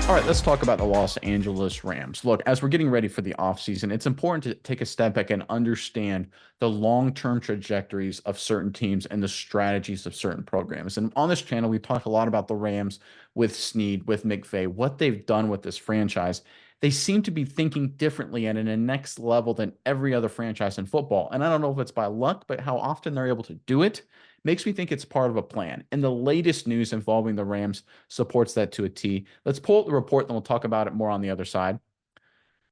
All right, let's talk about the Los Angeles Rams. Look, as we're getting ready for the offseason, it's important to take a step back and understand the long-term trajectories of certain teams and the strategies of certain programs. And on this channel, we talk a lot about the Rams with Snead, with McVay, what they've done with this franchise. They seem to be thinking differently and in a next level than every other franchise in football. And I don't know if it's by luck, but how often they're able to do it makes me think it's part of a plan. And the latest news involving the Rams supports that to a T. Let's pull up the report, then we'll talk about it more on the other side.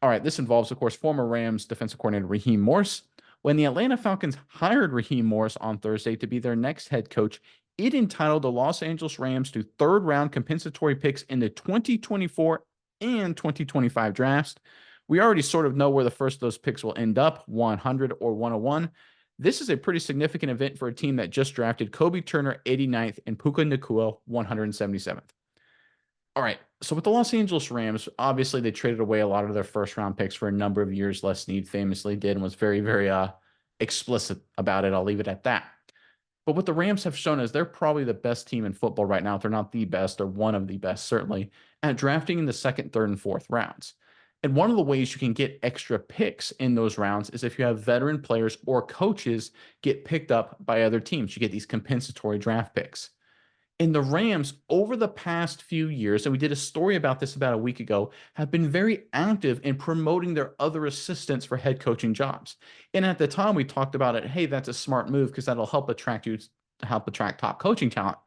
All right, this involves, of course, former Rams defensive coordinator Raheem Morris. When the Atlanta Falcons hired Raheem Morris on Thursday to be their next head coach, it entitled the Los Angeles Rams to third round compensatory picks in the 2024 and 2025 drafts. We already sort of know where the first of those picks will end up, 100 or 101. This is a pretty significant event for a team that just drafted Kobe Turner 89th and Puka Nacua 177th. All right. So with the Los Angeles Rams, obviously they traded away a lot of their first round picks for a number of years. Les Snead famously did and was very, very explicit about it. I'll leave it at that. But what the Rams have shown is they're probably the best team in football right now. If they're not the best, they're one of the best, certainly, at drafting in the second, third, and fourth rounds. And one of the ways you can get extra picks in those rounds is if you have veteran players or coaches get picked up by other teams. You get these compensatory draft picks. And the Rams, over the past few years, and we did a story about this about a week ago, have been very active in promoting their other assistants for head coaching jobs. And at the time, we talked about it. Hey, that's a smart move because that'll help attract top coaching talent.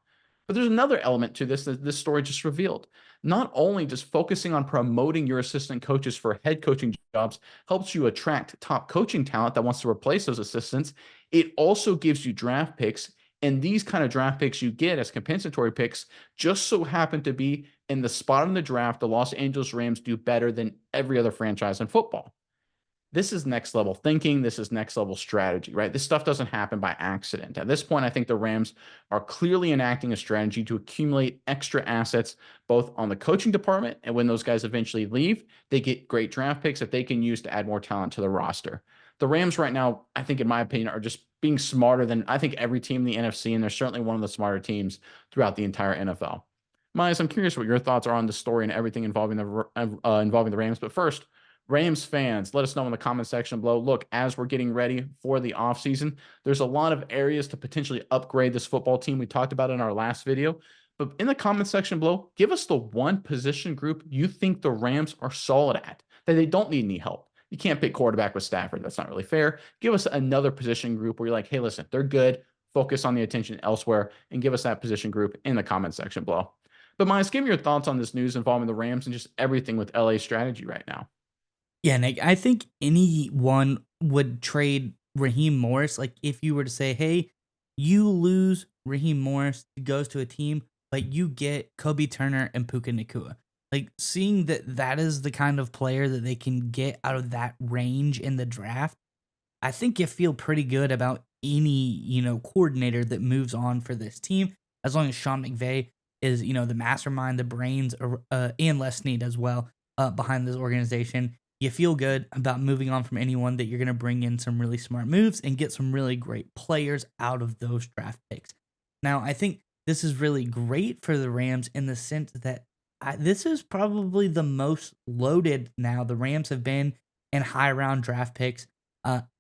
But there's another element to this that this story just revealed. Not only just focusing on promoting your assistant coaches for head coaching jobs helps you attract top coaching talent that wants to replace those assistants, it also gives you draft picks. And these kind of draft picks you get as compensatory picks just so happen to be in the spot in the draft the Los Angeles Rams do better than every other franchise in football. This is next level thinking. This is next level strategy, right? This stuff doesn't happen by accident. At this point, I think the Rams are clearly enacting a strategy to accumulate extra assets, both on the coaching department, and when those guys eventually leave, they get great draft picks that they can use to add more talent to the roster. The Rams right now, I think, in my opinion, are just being smarter than I think every team in the NFC, and they're certainly one of the smarter teams throughout the entire NFL. Miles, I'm curious what your thoughts are on the story and everything involving the Rams. But first, Rams fans, let us know in the comment section below. Look, as we're getting ready for the offseason, there's a lot of areas to potentially upgrade this football team. We talked about it in our last video. But in the comment section below, give us the one position group you think the Rams are solid at, that they don't need any help. You can't pick quarterback with Stafford. That's not really fair. Give us another position group where you're like, hey, listen, they're good. Focus on the attention elsewhere and give us that position group in the comment section below. But Miles, give me your thoughts on this news involving the Rams and just everything with LA strategy right now. Yeah, Nick, I think anyone would trade Raheem Morris. Like, if you were to say, hey, you lose Raheem Morris, he goes to a team, but you get Kobe Turner and Puka Nacua. Like, seeing that that is the kind of player that they can get out of that range in the draft, I think you feel pretty good about any coordinator that moves on for this team, as long as Sean McVay is, the mastermind, the brains, and Les Snead as well behind this organization. You feel good about moving on from anyone that you're going to bring in some really smart moves and get some really great players out of those draft picks. Now, I think this is really great for the Rams in the sense that this is probably the most loaded now the Rams have been in high round draft picks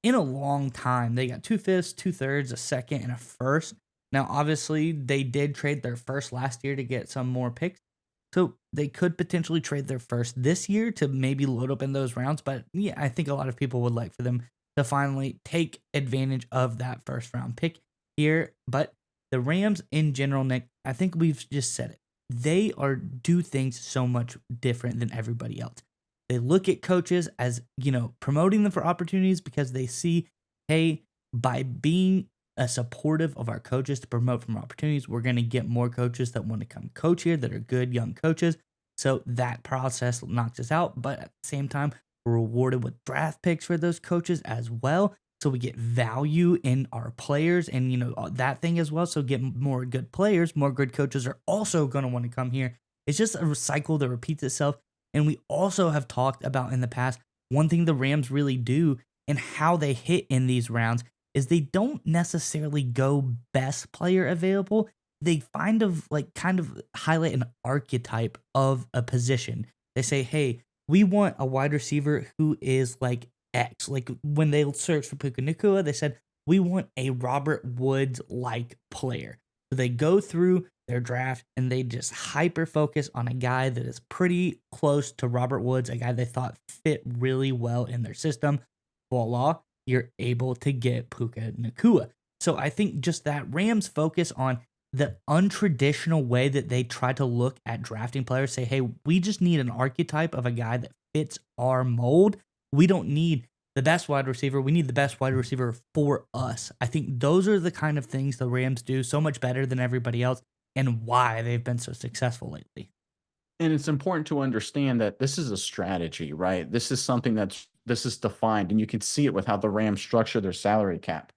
in a long time. They got 2/5, 2/3, a second, and a first. Now, obviously, they did trade their first last year to get some more picks. So they could potentially trade their first this year to maybe load up in those rounds. But yeah, I think a lot of people would like for them to finally take advantage of that first round pick here. But the Rams in general, Nick, I think we've just said it. They do things so much different than everybody else. They look at coaches as, promoting them for opportunities because they see, hey, by being supportive of our coaches to promote from opportunities, we're going to get more coaches that want to come coach here that are good young coaches. So that process knocks us out. But at the same time, we're rewarded with draft picks for those coaches as well. So we get value in our players and, that thing as well. So get more good players, more good coaches are also going to want to come here. It's just a cycle that repeats itself. And we also have talked about in the past, one thing the Rams really do and how they hit in these rounds is they don't necessarily go best player available. they find of like kind of highlight an archetype of a position. They say, "Hey, we want a wide receiver who is like X." Like when they searched for Puka Nakua, they said, "We want a Robert Woods like player." So they go through their draft and they just hyper focus on a guy that is pretty close to Robert Woods, a guy they thought fit really well in their system. Voila, you're able to get Puka Nakua. So I think just that Rams focus on the untraditional way that they try to look at drafting players, say, hey, we just need an archetype of a guy that fits our mold. We don't need the best wide receiver. We need the best wide receiver for us. I think those are the kind of things the Rams do so much better than everybody else and why they've been so successful lately. And it's important to understand that this is a strategy, right? This is something this is defined, and you can see it with how the Rams structure their salary cap,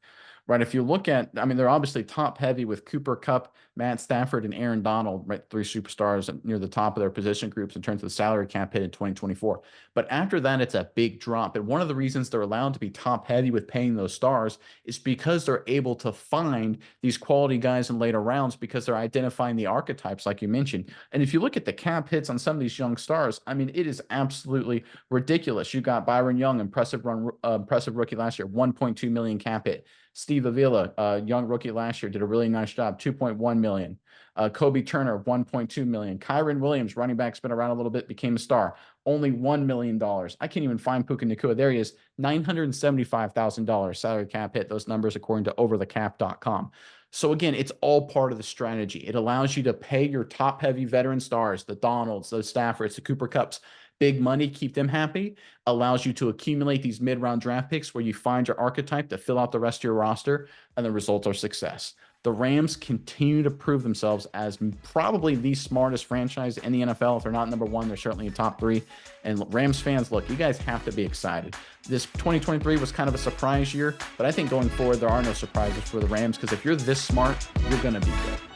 right? If you look at, I mean, they're obviously top heavy with Cooper Cup, Matt Stafford, and Aaron Donald, right? Three superstars near the top of their position groups in terms of the salary cap hit in 2024. But after that, it's a big drop. And one of the reasons they're allowed to be top heavy with paying those stars is because they're able to find these quality guys in later rounds because they're identifying the archetypes, like you mentioned. And if you look at the cap hits on some of these young stars, I mean, it is absolutely ridiculous. You got Byron Young, impressive rookie last year, 1.2 million cap hit. Steve Avila, young rookie last year, did a really nice job, 2.1 million. Kobe Turner, 1.2 million. Kyron Williams, running back's been around a little bit, became a star, only $1 million. I can't even find Puka Nakua. There he is, $975,000 salary cap hit. Those numbers according to overthecap.com. So again, it's all part of the strategy. It allows you to pay your top heavy veteran stars, the Donalds, the Staffords, the Cooper Cups, big money, keep them happy, allows you to accumulate these mid-round draft picks where you find your archetype to fill out the rest of your roster, and the results are success. The Rams continue to prove themselves as probably the smartest franchise in the NFL. If they're not number one, they're certainly in top three. And Rams fans, look, you guys have to be excited. This 2023 was kind of a surprise year, but I think going forward, there are no surprises for the Rams because if you're this smart, you're going to be good.